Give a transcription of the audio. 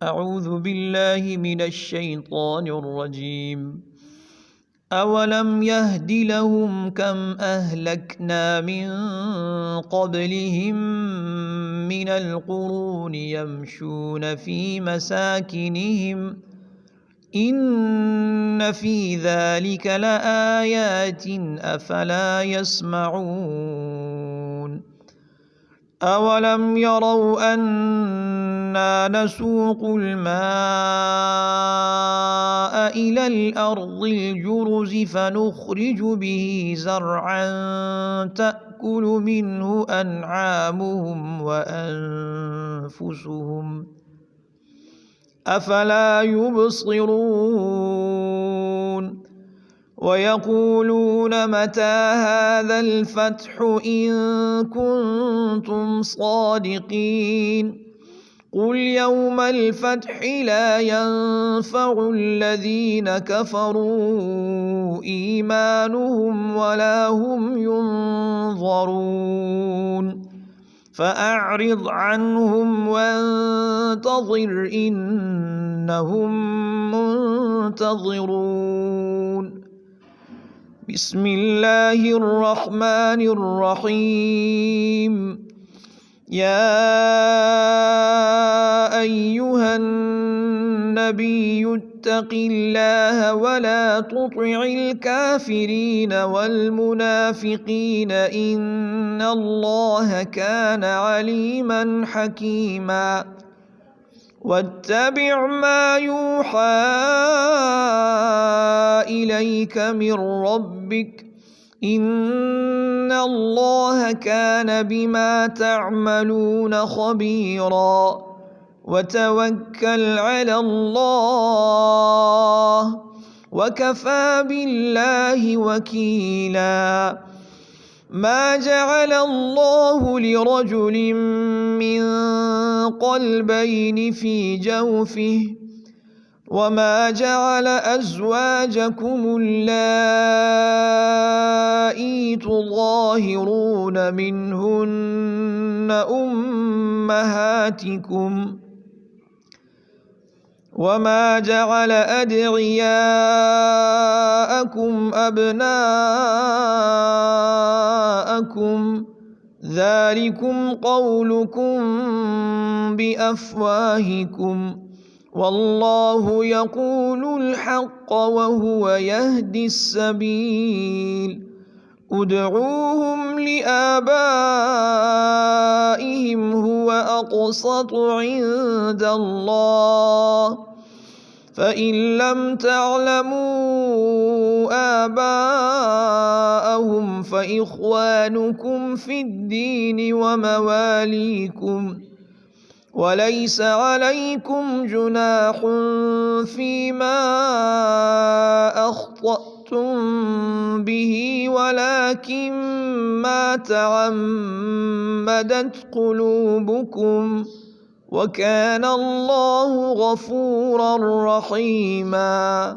أعوذ بالله من الشيطان الرجيم. أولم يهد لهم كم أهلكنا من قبلهم من القرون يمشون في مساكنهم إن في ذلك لآيات أفلا يسمعون. أولم يروا أنا نسوق الماء إلى الأرض الجرز فنخرج به زرعا تأكل منه أنعامهم وأنفسهم أفلا يبصرون. ويقولون متى هذا الفتح إن كنتم صادقين قل يوم الفتح لا ينفع الذين كفروا إيمانهم ولا هم ينظرون فأعرض عنهم وانتظر إنهم منتظرون. بسم الله الرحمن الرحيم. يا أيها النبي اتق الله ولا تطع الكافرين والمنافقين إن الله كان عليما حكيما. واتبع ما يوحى إليك من ربك إن الله كان بما تعملون خبيرا. وتوكل على الله وكفى بالله وكيلا. ما جعل الله لرجل من قلبين في جوفه وما جعل أزواجكم اللائي تظاهرون منهن أمهاتكم وما جعل أدعياءكم أبناءكم ذلكم قولكم بأفواهكم والله يقول الحق وهو يهدي السبيل. ادعوهم لآبائهم هو أقسط عند الله فإن لم تعلموا آباءهم فإخوانكم في الدين ومواليكم وليس عليكم جناح فيما أخطأتم به ولكن ما تعمدت قلوبكم وكان الله غفورا رحيما.